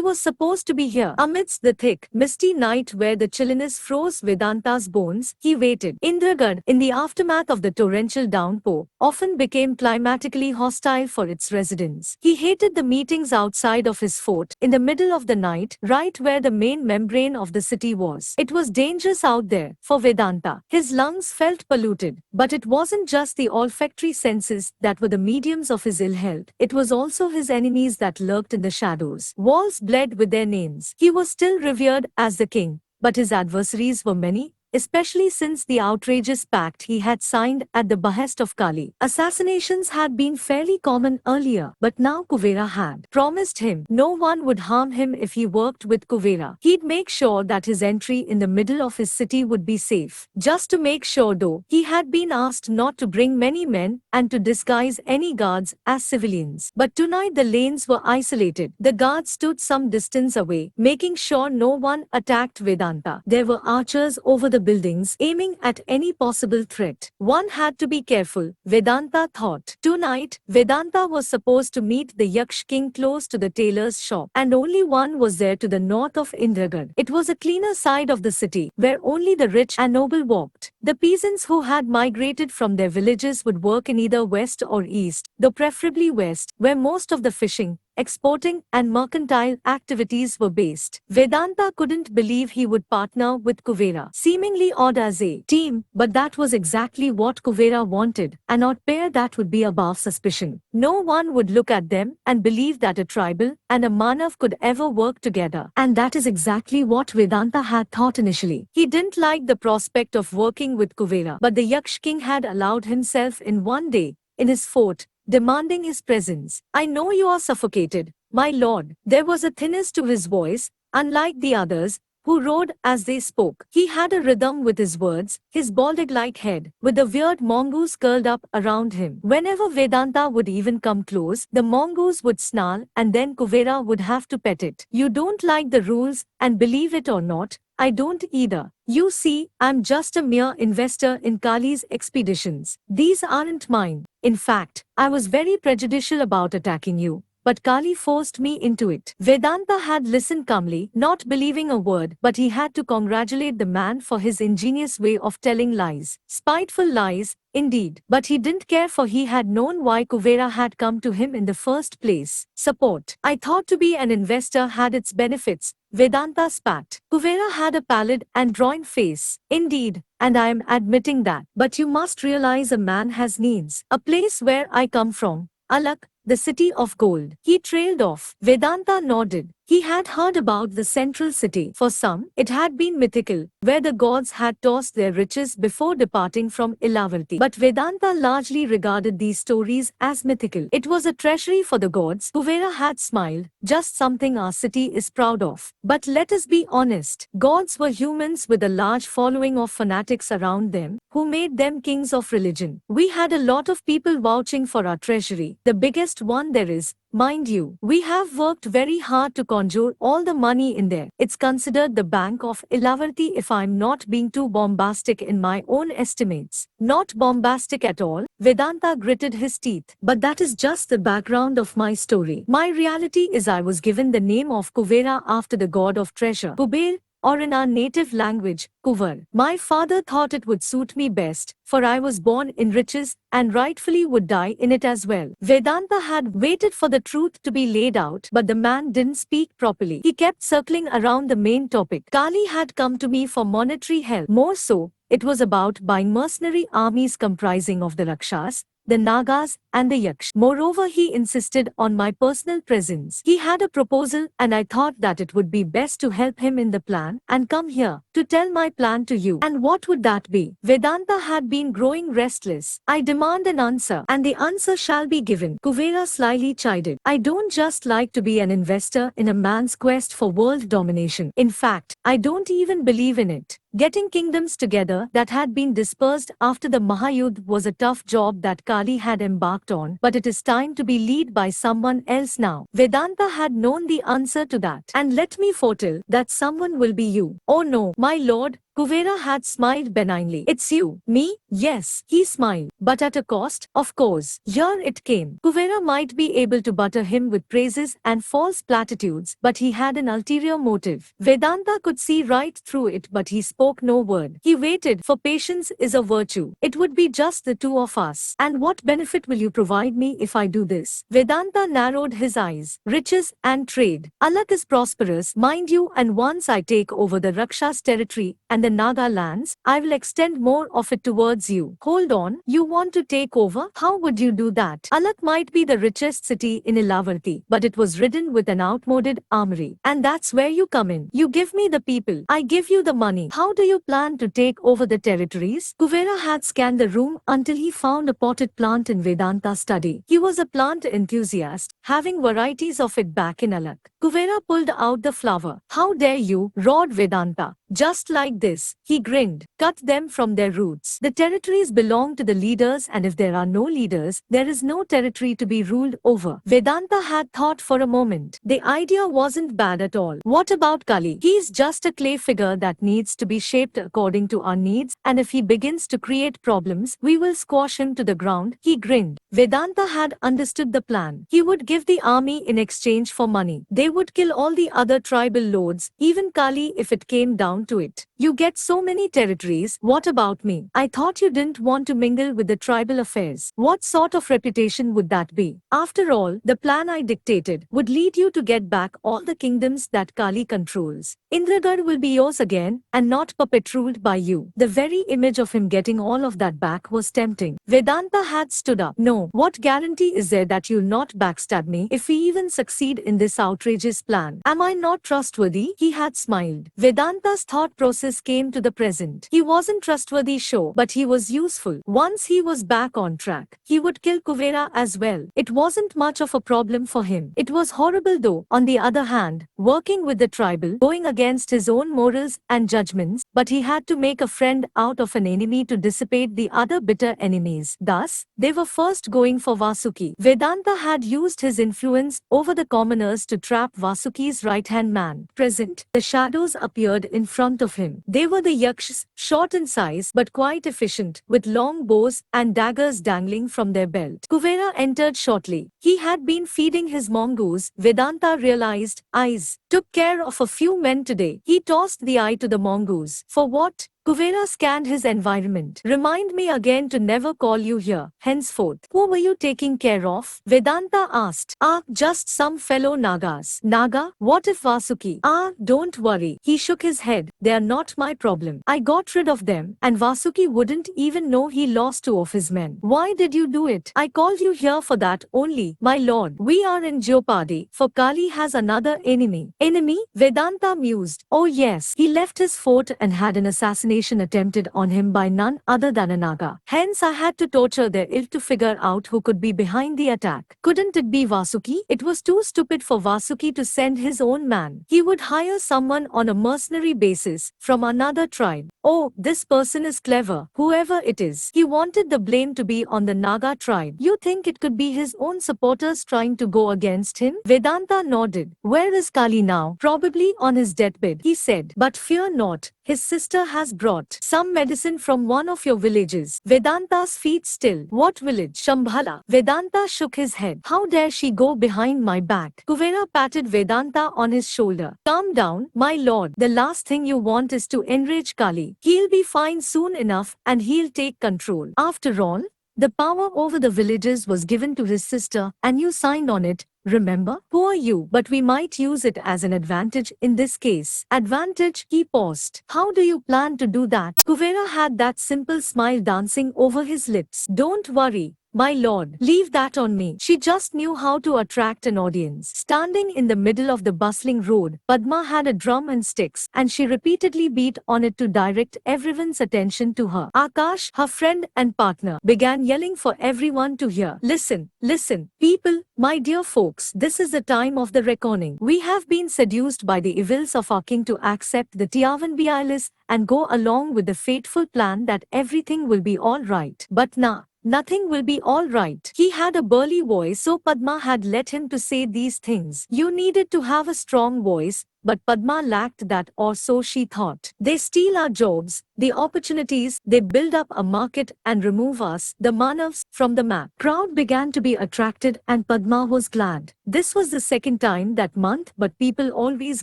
was supposed to be here. Amidst the thick, misty night where the chilliness froze Vedanta's bones, he waited. Indragarh, in the aftermath of the torrential downpour, often became climatically hostile for its residents. He hated the meetings outside of his fort, in the middle of the night, right where the main membrane of the city was. It was dangerous out there, for Vedanta. His lungs felt polluted, but it wasn't just the olfactory senses that were the mediums of his ill health. It was also his enemies that lurked in the shadows. Walls bled with their names. He was still revered as the king, but his adversaries were many, especially since the outrageous pact he had signed at the behest of Kali. Assassinations had been fairly common earlier, but now Kuvera had promised him no one would harm him if he worked with Kuvera. He'd make sure that his entry in the middle of his city would be safe. Just to make sure though, he had been asked not to bring many men and to disguise any guards as civilians. But tonight the lanes were isolated. The guards stood some distance away, making sure no one attacked Vedanta. There were archers over the buildings, aiming at any possible threat. One had to be careful, Vedanta thought. Tonight, Vedanta was supposed to meet the Yaksh king close to the tailor's shop, and only one was there to the north of Indragarh. It was a cleaner side of the city, where only the rich and noble walked. The peasants who had migrated from their villages would work in either west or east, though preferably west, where most of the fishing, exporting and mercantile activities were based. Vedanta couldn't believe he would partner with Kuvera, seemingly odd as a team, but that was exactly what Kuvera wanted, an odd pair that would be above suspicion. No one would look at them and believe that a tribal and a Manav could ever work together, and that is exactly what Vedanta had thought initially. He didn't like the prospect of working with Kuvera, but the Yaksh king had allowed himself in one day, in his fort, demanding his presence. "I know you are suffocated, my lord." There was a thinness to his voice, unlike the others, who rode as they spoke. He had a rhythm with his words, his bald-egg-like head, with a weird mongoose curled up around him. Whenever Vedanta would even come close, the mongoose would snarl, and then Kuvera would have to pet it. "You don't like the rules, and believe it or not, I don't either. You see, I'm just a mere investor in Kali's expeditions. These aren't mine. In fact, I was very prejudicial about attacking you, but Kali forced me into it." Vedanta had listened calmly, not believing a word, but he had to congratulate the man for his ingenious way of telling lies. Spiteful lies, indeed, but he didn't care, for he had known why Kuvera had come to him in the first place. "Support. I thought to be an investor had its benefits," Vedanta spat. Kuvera had a pallid and drawn face. "Indeed, and I am admitting that. But you must realize a man has needs. A place where I come from, Alak, the city of gold." He trailed off. Vedanta nodded. He had heard about the central city. For some, it had been mythical, where the gods had tossed their riches before departing from Ilavarti. But Vedanta largely regarded these stories as mythical. It was a treasury for the gods. Kuvera had smiled, "Just something our city is proud of." But let us be honest, gods were humans with a large following of fanatics around them, who made them kings of religion. We had a lot of people vouching for our treasury, the biggest one there is. Mind you, we have worked very hard to conjure all the money in there. It's considered the Bank of Ilavarti, if I'm not being too bombastic in my own estimates. Not bombastic at all, Vedanta gritted his teeth. But that is just the background of my story. My reality is I was given the name of Kuvera after the god of treasure, Kuber, or in our native language, Kuvar. My father thought it would suit me best, for I was born in riches, and rightfully would die in it as well. Vedanta had waited for the truth to be laid out, but the man didn't speak properly. He kept circling around the main topic. Kali had come to me for monetary help. More so, it was about buying mercenary armies comprising of the Rakshas, the Nagas, and the Yaksh. Moreover, he insisted on my personal presence. He had a proposal, and I thought that it would be best to help him in the plan, and come here, to tell my plan to you. "And what would that be?" Vedanta had been growing restless. "I demand an answer, and the answer shall be given," Kuvera slyly chided. "I don't just like to be an investor in a man's quest for world domination. In fact, I don't even believe in it. Getting kingdoms together that had been dispersed after the Mahayuddha was a tough job that Kali had embarked on, but it is time to be led by someone else now." Vedanta had known the answer to that. "And let me foretell that someone will be you." "Oh no, my lord," Kuvera had smiled benignly. It's you. Me? Yes, he smiled. But at a cost, of course. Here it came. Kuvera might be able to butter him with praises and false platitudes, but he had an ulterior motive. Vedanta could see right through it, but he spoke no word. He waited, for patience is a virtue. It would be just the two of us. And what benefit will you provide me if I do this? Vedanta narrowed his eyes. Riches and trade. Alak is prosperous, mind you, and once I take over the Rakshas territory and the Naga lands, I will extend more of it towards you. Hold on, you want to take over? How would you do that? Alak might be the richest city in Ilavarti, but it was ridden with an outmoded armory. And that's where you come in. You give me the people, I give you the money. How do you plan to take over the territories? Kuvera had scanned the room until he found a potted plant in Vedanta's study. He was a plant enthusiast, having varieties of it back in Alak. Kuvera pulled out the flower. How dare you, roared Vedanta. Just like this, he grinned. Cut them from their roots. The territories belong to the leaders, and if there are no leaders, there is no territory to be ruled over. Vedanta had thought for a moment. The idea wasn't bad at all. What about Kali? He's just a clay figure that needs to be shaped according to our needs, and if he begins to create problems, we will squash him to the ground. He grinned. Vedanta had understood the plan. He would give the army in exchange for money. They would kill all the other tribal lords, even Kali if it came down to it. You get so many territories, what about me? I thought you didn't want to mingle with the tribal affairs. What sort of reputation would that be? After all, the plan I dictated would lead you to get back all the kingdoms that Kali controls. Indragarh will be yours again, and not puppet-ruled by you. The very image of him getting all of that back was tempting. Vedanta had stood up. No, what guarantee is there that you'll not backstab me if we even succeed in this outrageous plan? Am I not trustworthy? He had smiled. Vedanta's thought process came to the present. He wasn't trustworthy, sure, but he was useful. Once he was back on track, he would kill Kuvera as well. It wasn't much of a problem for him. It was horrible though, on the other hand, working with the tribal, going against his own morals and judgments, but he had to make a friend out of an enemy to dissipate the other bitter enemies. Thus, they were first going for Vasuki. Vedanta had used his influence over the commoners to trap Vasuki's right-hand man. Present, the shadows appeared in front of him. They were the Yakshas, short in size but quite efficient, with long bows and daggers dangling from their belt. Kuvera entered shortly. He had been feeding his mongoose. Vedanta realized, eyes, took care of a few men today. He tossed the eye to the mongoose. For what? Kuvera scanned his environment. Remind me again to never call you here, henceforth. Who were you taking care of? Vedanta asked. Just some fellow Nagas. Naga? What if Vasuki? Don't worry. He shook his head. They are not my problem. I got rid of them, and Vasuki wouldn't even know he lost 2 of his men. Why did you do it? I called you here for that only, my lord. We are in jeopardy, for Kali has another enemy. Enemy? Vedanta mused. Oh yes, he left his fort and had an assassination attempted on him by none other than a Naga. Hence I had to torture their ilk to figure out who could be behind the attack. Couldn't it be Vasuki? It was too stupid for Vasuki to send his own man. He would hire someone on a mercenary basis from another tribe. Oh, this person is clever. Whoever it is, he wanted the blame to be on the Naga tribe. You think it could be his own supporters trying to go against him? Vedanta nodded. Where is Kali now? Probably on his deathbed, he said. But fear not. His sister has brought some medicine from one of your villages. Vedanta's feet still. What village? Shambhala. Vedanta shook his head. How dare she go behind my back? Kuvera patted Vedanta on his shoulder. Calm down, my lord. The last thing you want is to enrage Kali. He'll be fine soon enough, and he'll take control. After all, the power over the villages was given to his sister, and you signed on it. Remember? Poor you, but we might use it as an advantage in this case. Advantage? He paused. How do you plan to do that? Kuvera had that simple smile dancing over his lips. Don't worry, my lord, leave that on me. She just knew how to attract an audience. Standing in the middle of the bustling road, Padma had a drum and sticks, and she repeatedly beat on it to direct everyone's attention to her. Akash, her friend and partner, began yelling for everyone to hear. Listen, listen, people, my dear folks, this is the time of the reckoning. We have been seduced by the evils of our king to accept the Tiavanbialis and go along with the fateful plan that everything will be all right. But nah. Nothing will be all right. He had a burly voice, so Padma had let him to say these things. You needed to have a strong voice, but Padma lacked that, or so she thought. They steal our jobs, the opportunities, they build up a market and remove us, the Manavs, from the map. Crowd began to be attracted and Padma was glad. This was the second time that month, but people always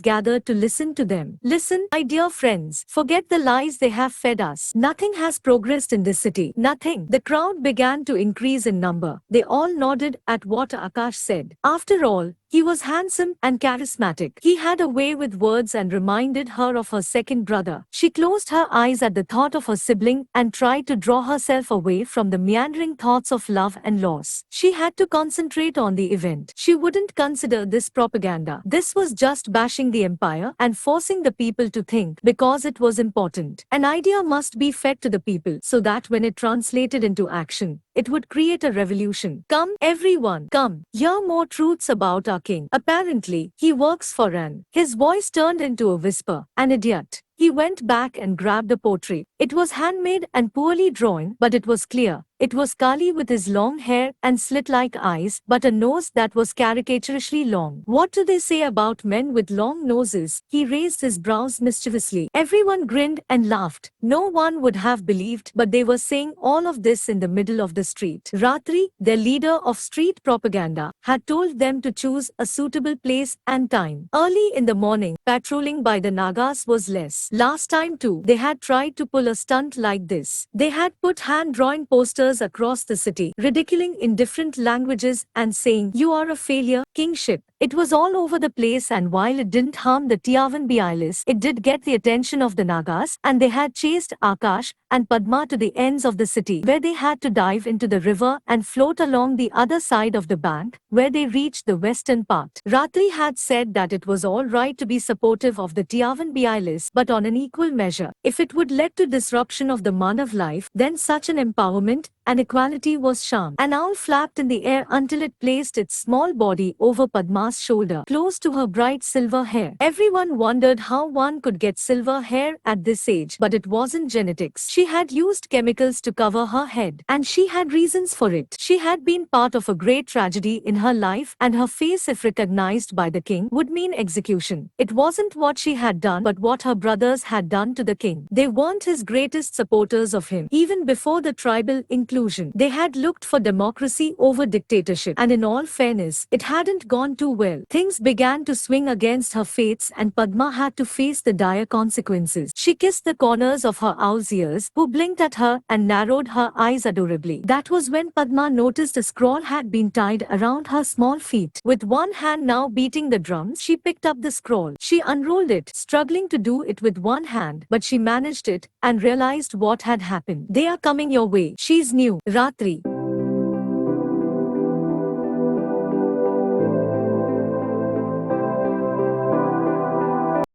gathered to listen to them. Listen, my dear friends, forget the lies they have fed us. Nothing has progressed in this city. Nothing. The crowd began to increase in number. They all nodded at what Akash said. After all, he was handsome and charismatic. He had a way with words and reminded her of her second brother. She closed her eyes at the thought of her sibling and tried to draw herself away from the meandering thoughts of love and loss. She had to concentrate on the event. She wouldn't consider this propaganda. This was just bashing the empire and forcing the people to think because it was important. An idea must be fed to the people so that when it translated into action, it would create a revolution. Come, everyone, come. Hear more truths about our king. Apparently, he works for Ran. His voice turned into a whisper. An idiot. He went back and grabbed a portrait. It was handmade and poorly drawn, but it was clear. It was Kali with his long hair and slit-like eyes, but a nose that was caricaturishly long. What do they say about men with long noses? He raised his brows mischievously. Everyone grinned and laughed. No one would have believed, but they were saying all of this in the middle of the street. Ratri, their leader of street propaganda, had told them to choose a suitable place and time. Early in the morning, patrolling by the Nagas was less. Last time too, they had tried to pull a stunt like this. They had put hand-drawn posters across the city, ridiculing in different languages and saying, "You are a failure, kingship." It was all over the place, and while it didn't harm the Tiavan Bialis, it did get the attention of the Nagas, and they had chased Akash and Padma to the ends of the city, where they had to dive into the river and float along the other side of the bank, where they reached the western part. Ratri had said that it was all right to be supportive of the Tiavan Bialis, but on an equal measure. If it would lead to disruption of the Manav life, then such an empowerment and equality was sham. An owl flapped in the air until it placed its small body over Padma's shoulder, close to her bright silver hair. Everyone wondered how one could get silver hair at this age, but it wasn't genetics. She had used chemicals to cover her head, and she had reasons for it. She had been part of a great tragedy in her life, and her face, if recognized by the king, would mean execution. It wasn't what she had done, but what her brothers had done to the king. They weren't his greatest supporters of him. Even before the tribal inclusion, they had looked for democracy over dictatorship, and in all fairness, it hadn't gone too well. Things began to swing against her fates, and Padma had to face the dire consequences. She kissed the corners of her owl's ears, who blinked at her and narrowed her eyes adorably. That was when Padma noticed a scroll had been tied around her small feet. With one hand now beating the drums, she picked up the scroll. She unrolled it, struggling to do it with one hand, but she managed it and realized what had happened. "They are coming your way. She's new, Ratri."